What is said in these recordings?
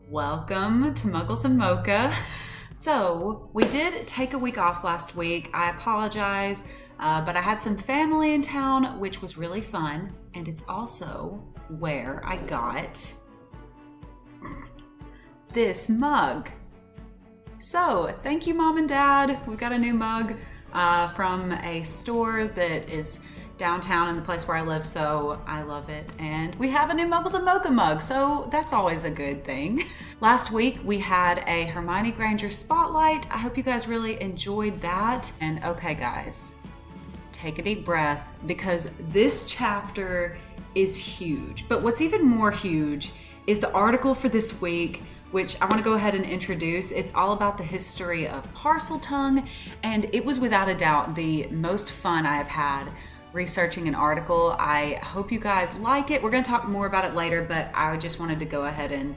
Welcome to Muggles and Mocha. So, we did take a week off last week. I apologize, but I had some family in town, which was really fun. And it's also where I got this mug. So, thank you, Mom and Dad. We've got a new mug from a store that is downtown in the place where I live, so I love it. And we have a new Muggles and Mocha mug, so that's always a good thing. Last week, we had a Hermione Granger spotlight. I hope you guys really enjoyed that. And okay, guys, take a deep breath because this chapter is huge. But what's even more huge is the article for this week, which I want to go ahead and introduce. It's all about the history of Parseltongue, and it was without a doubt the most fun I have had researching an article. I hope you guys like it. We're going to talk more about it later, but I just wanted to go ahead and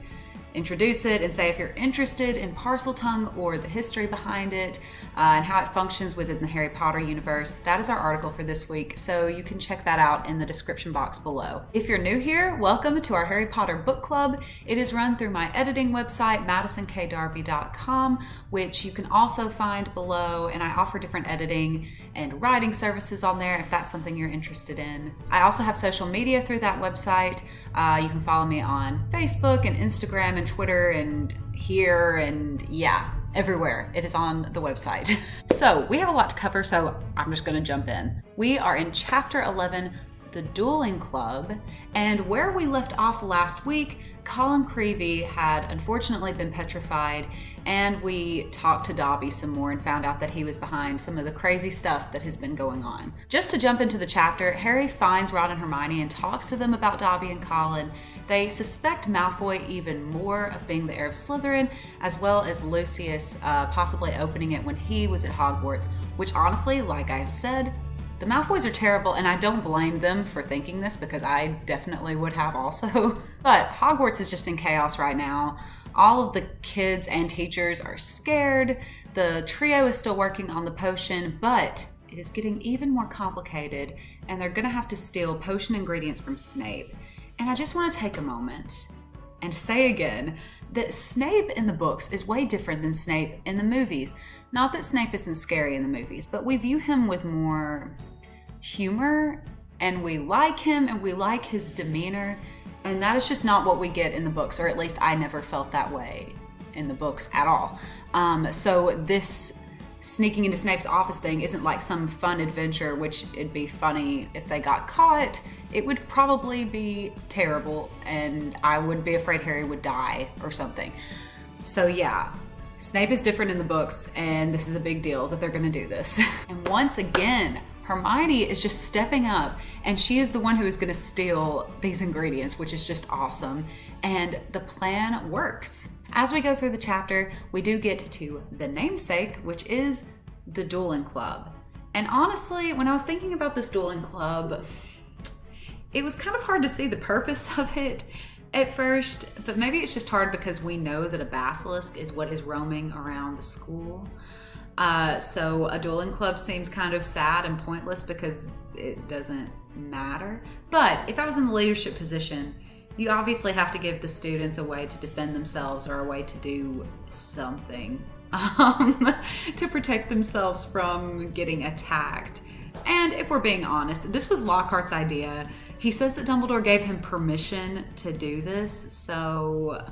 introduce it and say if you're interested in Parseltongue or the history behind it and how it functions within the Harry Potter universe, that is our article for this week, so you can check that out in the description box below. If you're new here, welcome to our Harry Potter book club. It is run through my editing website, MadisonKdarby.com, which you can also find below, and I offer different editing and writing services on there if that's something you're interested in. I also have social media through that website. You can follow me on Facebook and Instagram and Twitter and here and yeah, everywhere. It is on the website. So we have a lot to cover, so I'm just going to jump in. We are in chapter 11, the Dueling Club, and where we left off last week, Colin Creevey had unfortunately been petrified, and we talked to Dobby some more and found out that he was behind some of the crazy stuff that has been going on. Just to jump into the chapter, Harry finds Ron and Hermione and talks to them about Dobby and Colin. They suspect Malfoy even more of being the heir of Slytherin, as well as Lucius possibly opening it when he was at Hogwarts, which honestly, like I've said, the Malfoys are terrible, and I don't blame them for thinking this because I definitely would have also. But Hogwarts is just in chaos right now. All of the kids and teachers are scared. The trio is still working on the potion, but it is getting even more complicated, and they're going to have to steal potion ingredients from Snape. And I just want to take a moment and say again that Snape in the books is way different than Snape in the movies. Not that Snape isn't scary in the movies, but we view him with more humor, and we like him, and we like his demeanor, and that is just not what we get in the books, or at least I never felt that way in the books at all. So this sneaking into Snape's office thing isn't like some fun adventure, which it'd be funny if they got caught. It would probably be terrible, and I would be afraid Harry would die or something. So yeah, Snape is different in the books, and this is a big deal that they're gonna do this. And once again, Hermione is just stepping up, and she is the one who is going to steal these ingredients, which is just awesome. And the plan works. As we go through the chapter, we do get to the namesake, which is the Dueling Club. And honestly, when I was thinking about this Dueling Club, it was kind of hard to see the purpose of it at first, but maybe it's just hard because we know that a basilisk is what is roaming around the school. So a dueling club seems kind of sad and pointless because it doesn't matter. But if I was in the leadership position, you obviously have to give the students a way to defend themselves or a way to do something to protect themselves from getting attacked. And if we're being honest, this was Lockhart's idea. He says that Dumbledore gave him permission to do this, so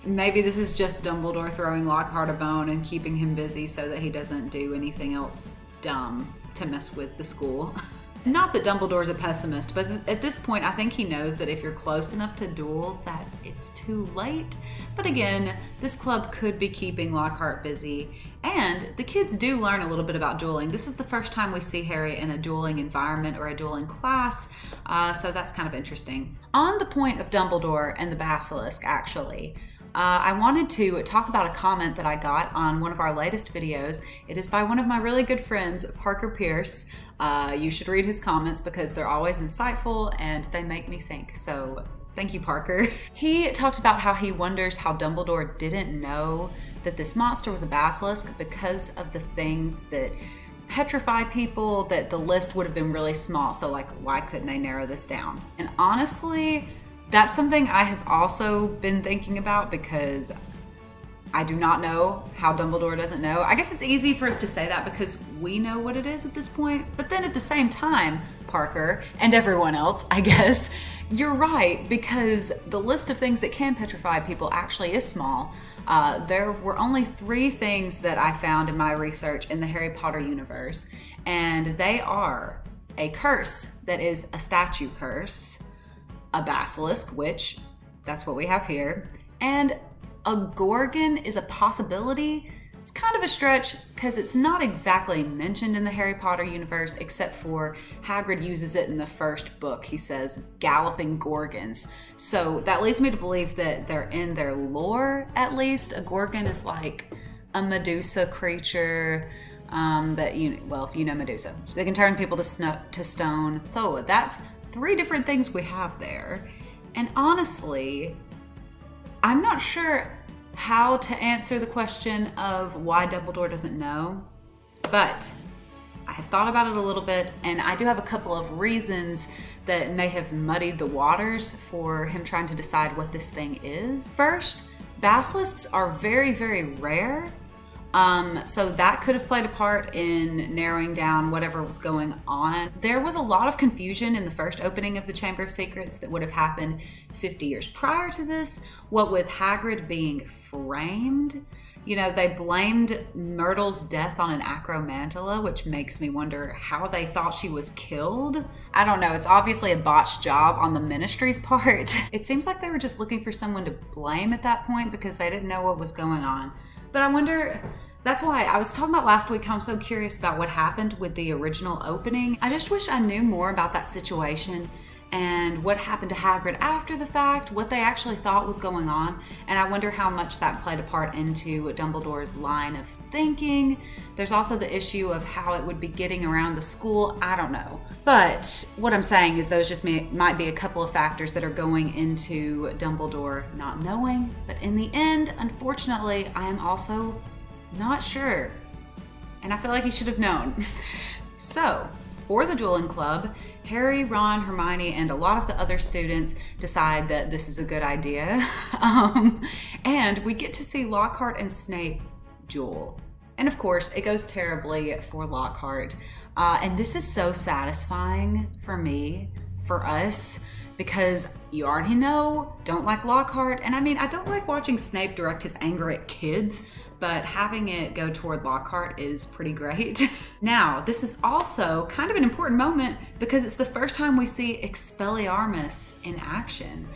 maybe this is just Dumbledore throwing Lockhart a bone and keeping him busy so that he doesn't do anything else dumb to mess with the school. Not that Dumbledore's a pessimist, but at this point I think he knows that if you're close enough to duel that it's too late. But again, this club could be keeping Lockhart busy, and the kids do learn a little bit about dueling. This is the first time we see Harry in a dueling environment or a dueling class, so that's kind of interesting. On the point of Dumbledore and the basilisk, actually, I wanted to talk about a comment that I got on one of our latest videos. It is by one of my really good friends, Parker Pearce. You should read his comments because they're always insightful and they make me think. So thank you, Parker. He talked about how he wonders how Dumbledore didn't know that this monster was a basilisk because of the things that petrify people, that the list would have been really small. So like, why couldn't they narrow this down? And honestly, That's something I have also been thinking about because I do not know how Dumbledore doesn't know. I guess it's easy for us to say that because we know what it is at this point. But then at the same time, Parker, and everyone else, I guess, you're right, because the list of things that can petrify people actually is small. There were only 3 things that I found in my research in the Harry Potter universe, and they are a curse that is a statue curse, a basilisk, which that's what we have here, and a Gorgon is a possibility. It's kind of a stretch because it's not exactly mentioned in the Harry Potter universe, except for Hagrid uses it in the first book. He says galloping Gorgons. So that leads me to believe that they're in their lore, at least. A Gorgon is like a Medusa creature that, you know Medusa. They can turn people to stone. So that's 3 different things we have there. And honestly, I'm not sure how to answer the question of why Dumbledore doesn't know, but I have thought about it a little bit, and I do have a couple of reasons that may have muddied the waters for him trying to decide what this thing is. First, basilisks are very, very rare. So that could have played a part in narrowing down whatever was going on. There was a lot of confusion in the first opening of the Chamber of Secrets that would have happened 50 years prior to this. What with Hagrid being framed, they blamed Myrtle's death on an acromantula, which makes me wonder how they thought she was killed. I don't know, it's obviously a botched job on the Ministry's part. It seems like they were just looking for someone to blame at that point because they didn't know what was going on. But I wonder, that's why I was talking about last week how I'm so curious about what happened with the original opening. I just wish I knew more about that situation and what happened to Hagrid after the fact, what they actually thought was going on, and I wonder how much that played a part into Dumbledore's line of thinking. There's also the issue of how it would be getting around the school. I don't know. But what I'm saying is those just might be a couple of factors that are going into Dumbledore not knowing. But in the end, unfortunately, I am also not sure. And I feel like he should have known. So, for the Dueling Club, Harry, Ron, Hermione, and a lot of the other students decide that this is a good idea. And we get to see Lockhart and Snape duel. And of course, it goes terribly for Lockhart. And this is so satisfying for me, for us, because you already know, don't like Lockhart. And I mean, I don't like watching Snape direct his anger at kids, but having it go toward Lockhart is pretty great. Now, this is also kind of an important moment because it's the first time we see Expelliarmus in action,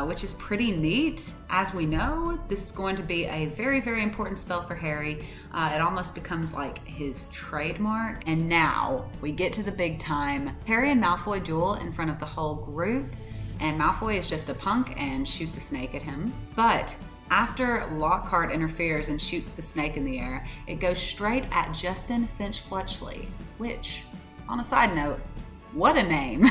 which is pretty neat. As we know, this is going to be a very, very important spell for Harry. It almost becomes like his trademark. And now we get to the big time. Harry and Malfoy duel in front of the whole group, and Malfoy is just a punk and shoots a snake at him. But after Lockhart interferes and shoots the snake in the air, it goes straight at Justin Finch-Fletchley, which, on a side note, what a name.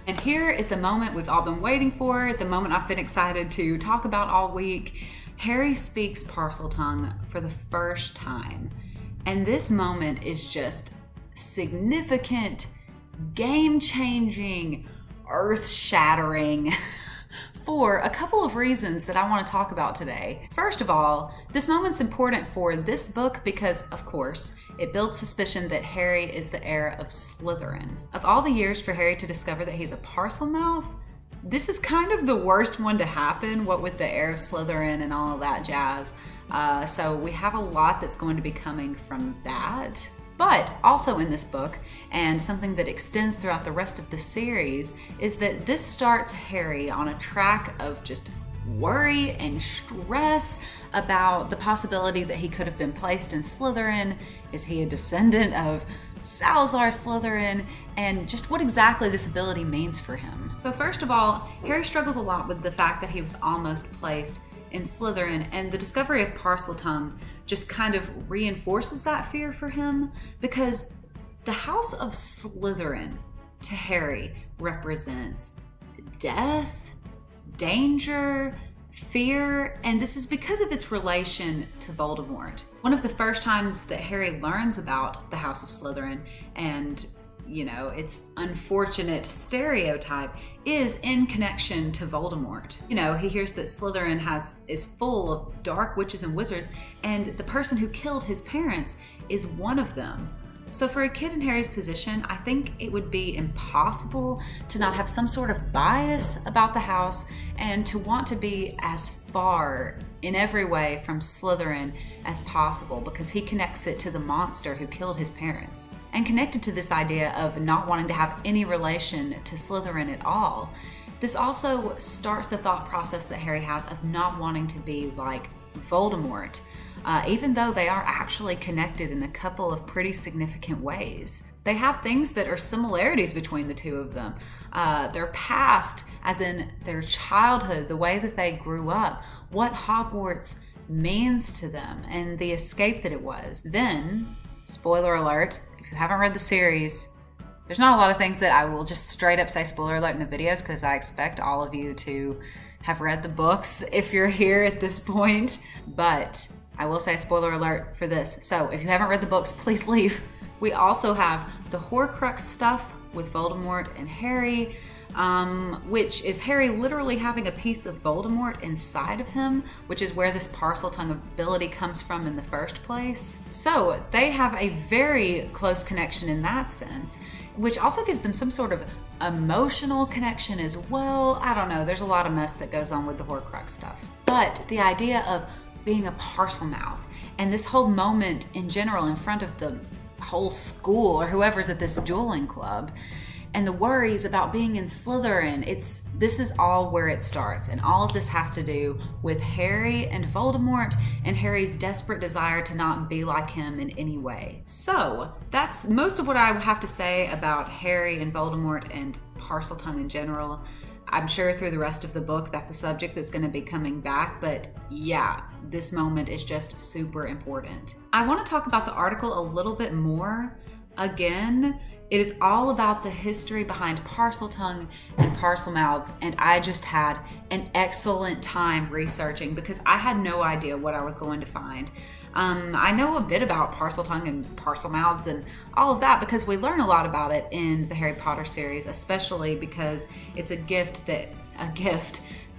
And here is the moment we've all been waiting for, the moment I've been excited to talk about all week. Harry speaks Parseltongue for the first time. And this moment is just significant, game-changing, earth-shattering, for a couple of reasons that I want to talk about today. First of all, this moment's important for this book because, of course, it builds suspicion that Harry is the heir of Slytherin. Of all the years for Harry to discover that he's a Parselmouth, this is kind of the worst one to happen, what with the heir of Slytherin and all of that jazz. So we have a lot that's going to be coming from that. But also in this book, and something that extends throughout the rest of the series, is that this starts Harry on a track of just worry and stress about the possibility that he could have been placed in Slytherin. Is he a descendant of Salazar Slytherin? And just what exactly this ability means for him. So first of all, Harry struggles a lot with the fact that he was almost placed in Slytherin, and the discovery of Parseltongue just kind of reinforces that fear for him, because the House of Slytherin to Harry represents death, danger, fear, and this is because of its relation to Voldemort. One of the first times that Harry learns about the House of Slytherin and its unfortunate stereotype is in connection to Voldemort. He hears that Slytherin is full of dark witches and wizards, and the person who killed his parents is one of them. So for a kid in Harry's position, I think it would be impossible to not have some sort of bias about the house and to want to be as far in every way from Slytherin as possible, because he connects it to the monster who killed his parents. And connected to this idea of not wanting to have any relation to Slytherin at all, this also starts the thought process that Harry has of not wanting to be like Voldemort, even though they are actually connected in a couple of pretty significant ways. They have things that are similarities between the two of them. Their past, as in their childhood, the way that they grew up, what Hogwarts means to them, and the escape that it was. Then, spoiler alert, if you haven't read the series, there's not a lot of things that I will just straight up say spoiler alert in the videos, because I expect all of you to have read the books if you're here at this point. But I will say spoiler alert for this. So if you haven't read the books, please leave. We also have the Horcrux stuff with Voldemort and Harry, which is Harry literally having a piece of Voldemort inside of him, which is where this Parseltongue ability comes from in the first place. So they have a very close connection in that sense, which also gives them some sort of emotional connection as well. I don't know, there's a lot of mess that goes on with the Horcrux stuff. But the idea of being a Parselmouth and this whole moment in general in front of the whole school or whoever's at this dueling club, and the worries about being in Slytherin, this is all where it starts. And all of this has to do with Harry and Voldemort and Harry's desperate desire to not be like him in any way. So that's most of what I have to say about Harry and Voldemort and Parseltongue in general. I'm sure through the rest of the book, that's a subject that's going to be coming back, but yeah, this moment is just super important. I want to talk about the article a little bit more. Again, it is all about the history behind Parseltongue and Parselmouths, and I just had an excellent time researching because I had no idea what I was going to find. I know a bit about Parseltongue and Parselmouths and all of that because we learn a lot about it in the Harry Potter series, especially because it's a gift that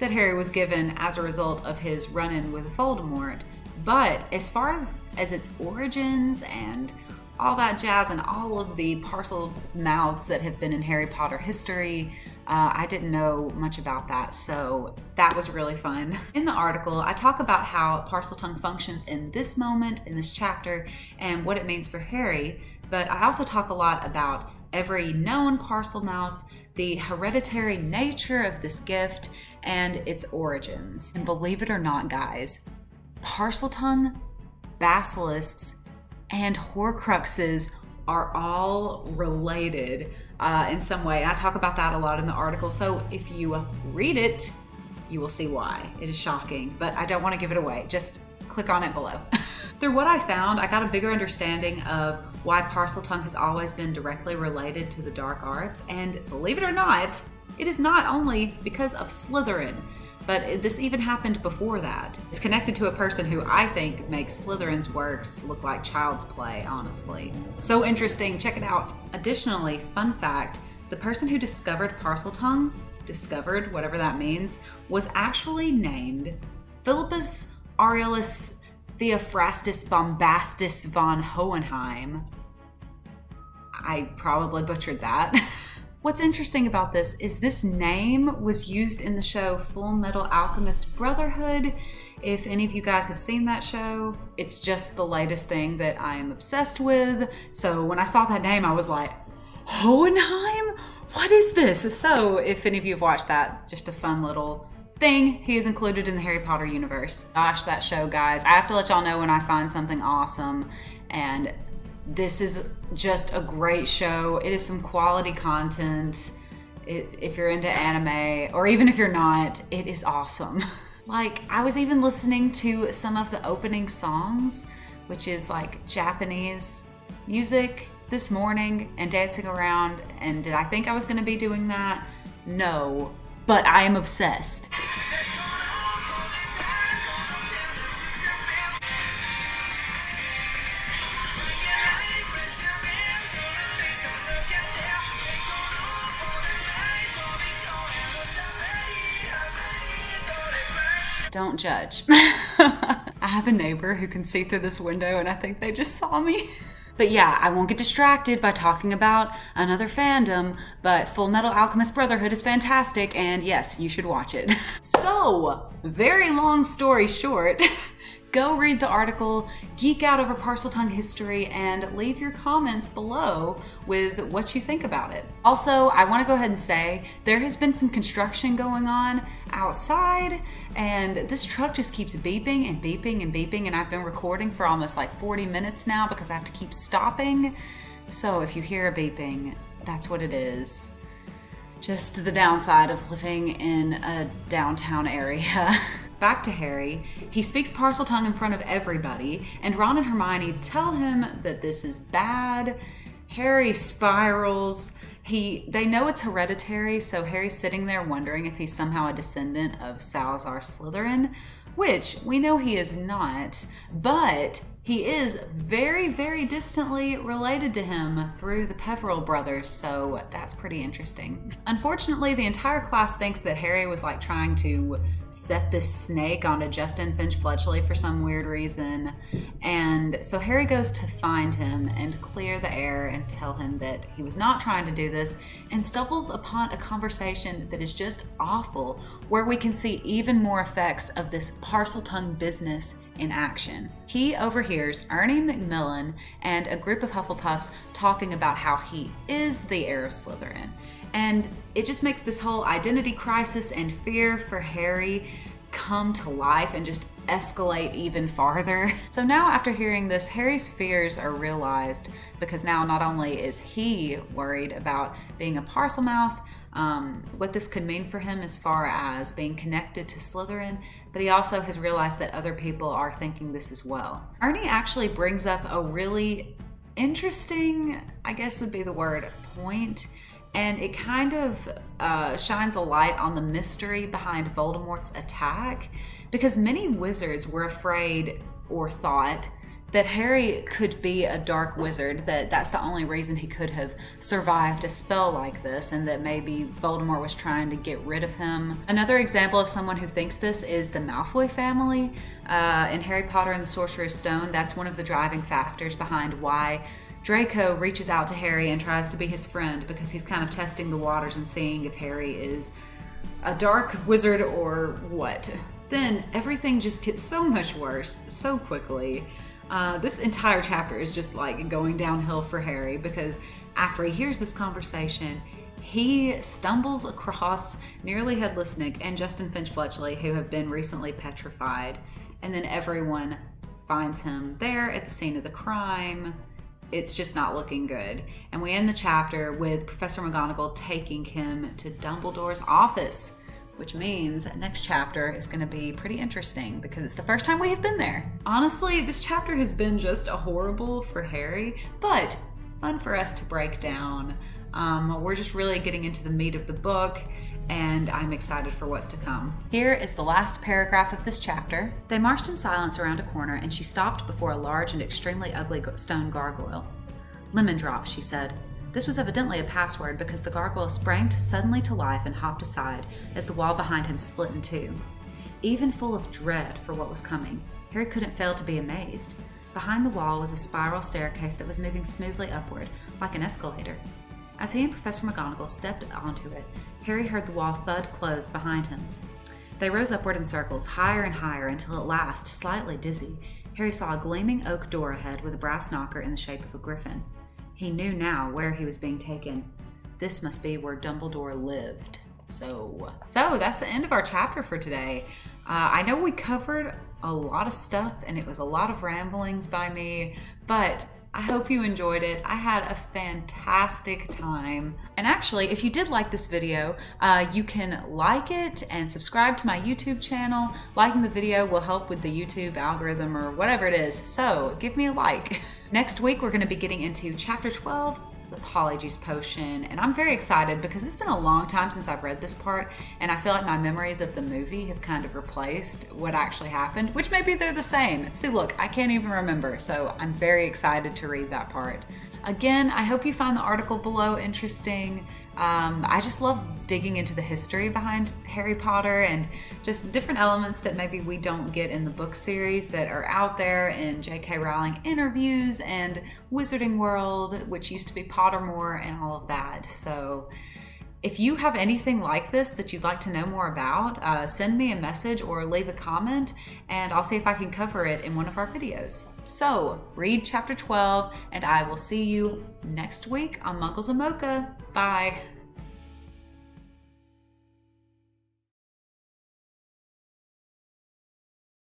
Harry was given as a result of his run-in with Voldemort. But as far as its origins and all that jazz and all of the Parselmouths that have been in Harry Potter history, I didn't know much about that, so that was really fun. In the article, I talk about how Parseltongue functions in this moment, in this chapter, and what it means for Harry, but I also talk a lot about every known Parselmouth, the hereditary nature of this gift, and its origins. And believe it or not, guys, Parseltongue, basilisks, and Horcruxes are all related in some way. And I talk about that a lot in the article. So if you read it, you will see why. It is shocking, but I don't want to give it away. Just click on it below. Through what I found, I got a bigger understanding of why Parseltongue has always been directly related to the dark arts. And believe it or not, it is not only because of Slytherin, but this even happened before that. It's connected to a person who I think makes Slytherin's works look like child's play, honestly. So interesting, check it out. Additionally, fun fact, the person who discovered Parseltongue, whatever that means, was actually named Philippus Aureolus Theophrastus Bombastus von Hohenheim. I probably butchered that. What's interesting about this is this name was used in the show Fullmetal Alchemist Brotherhood. If any of you guys have seen that show, it's just the latest thing that I am obsessed with. So when I saw that name, I was like, Hohenheim? What is this? So if any of you have watched that, just a fun little thing. He is included in the Harry Potter universe. Gosh, that show, guys. I have to let y'all know when I find something awesome, and this is just a great show. It is some quality content. If you're into anime, or even if you're not, it is awesome. Like, I was even listening to some of the opening songs, which is like Japanese music, this morning and dancing around. And did I think I was gonna be doing that? No, but I am obsessed. Don't judge. I have a neighbor who can see through this window and I think they just saw me. But yeah, I won't get distracted by talking about another fandom, but Fullmetal Alchemist Brotherhood is fantastic, and yes, you should watch it. So, very long story short, go read the article, geek out over Parseltongue history, and leave your comments below with what you think about it. Also, I want to go ahead and say there has been some construction going on outside, and this truck just keeps beeping and beeping and beeping, and I've been recording for almost like 40 minutes now because I have to keep stopping. So if you hear a beeping, that's what it is. Just the downside of living in a downtown area. Back to Harry. He speaks Parseltongue in front of everybody, and Ron and Hermione tell him that this is bad. Harry spirals. They know it's hereditary, so Harry's sitting there wondering if he's somehow a descendant of Salazar Slytherin, which we know he is not, but he is very, very distantly related to him through the Peverell brothers, so that's pretty interesting. Unfortunately, the entire class thinks that Harry was like trying to set this snake onto Justin Finch-Fletchley for some weird reason, and so Harry goes to find him and clear the air and tell him that he was not trying to do this, and stumbles upon a conversation that is just awful, where we can see even more effects of this Parseltongue business in action. He overhears Ernie Macmillan and a group of Hufflepuffs talking about how he is the heir of Slytherin. And it just makes this whole identity crisis and fear for Harry come to life and just escalate even farther. So now after hearing this, Harry's fears are realized because now not only is he worried about being a Parselmouth, what this could mean for him as far as being connected to Slytherin, but he also has realized that other people are thinking this as well. Ernie actually brings up a really interesting, I guess would be the word, point, and it kind of shines a light on the mystery behind Voldemort's attack, because many wizards were afraid or thought that Harry could be a dark wizard, that's the only reason he could have survived a spell like this, and that maybe Voldemort was trying to get rid of him. Another example of someone who thinks this is the Malfoy family. In Harry Potter and the Sorcerer's Stone, that's one of the driving factors behind why Draco reaches out to Harry and tries to be his friend, because he's kind of testing the waters and seeing if Harry is a dark wizard or what. Then everything just gets so much worse so quickly. This entire chapter is just like going downhill for Harry, because after he hears this conversation, he stumbles across Nearly Headless Nick and Justin Finch-Fletchley, who have been recently petrified, and then everyone finds him there at the scene of the crime. It's just not looking good. And we end the chapter with Professor McGonagall taking him to Dumbledore's office, which means next chapter is going to be pretty interesting because it's the first time we have been there. Honestly, this chapter has been just horrible for Harry, but fun for us to break down. We're just really getting into the meat of the book, and I'm excited for what's to come. Here is the last paragraph of this chapter. They marched in silence around a corner, and she stopped before a large and extremely ugly stone gargoyle. "Lemon drop," she said. This was evidently a password, because the gargoyle sprang suddenly to life and hopped aside as the wall behind him split in two. Even full of dread for what was coming, Harry couldn't fail to be amazed. Behind the wall was a spiral staircase that was moving smoothly upward, like an escalator. As he and Professor McGonagall stepped onto it, Harry heard the wall thud closed behind him. They rose upward in circles, higher and higher, until at last, slightly dizzy, Harry saw a gleaming oak door ahead with a brass knocker in the shape of a griffin. He knew now where he was being taken. This must be where Dumbledore lived. So that's the end of our chapter for today. I know we covered a lot of stuff and it was a lot of ramblings by me, but I hope you enjoyed it. I had a fantastic time. And actually, if you did like this video, you can like it and subscribe to my YouTube channel. Liking the video will help with the YouTube algorithm or whatever it is, so give me a like. Next week, we're going to be getting into Chapter 12, the Polyjuice Potion, and I'm very excited because it's been a long time since I've read this part, and I feel like my memories of the movie have kind of replaced what actually happened, which maybe they're the same. See, look, I can't even remember, so I'm very excited to read that part. Again, I hope you find the article below interesting. I just love digging into the history behind Harry Potter and just different elements that maybe we don't get in the book series that are out there in J.K. Rowling interviews and Wizarding World, which used to be Pottermore, and all of that. So if you have anything like this that you'd like to know more about, send me a message or leave a comment, and I'll see if I can cover it in one of our videos. So read chapter 12, and I will see you next week on Muggles and Mocha. Bye.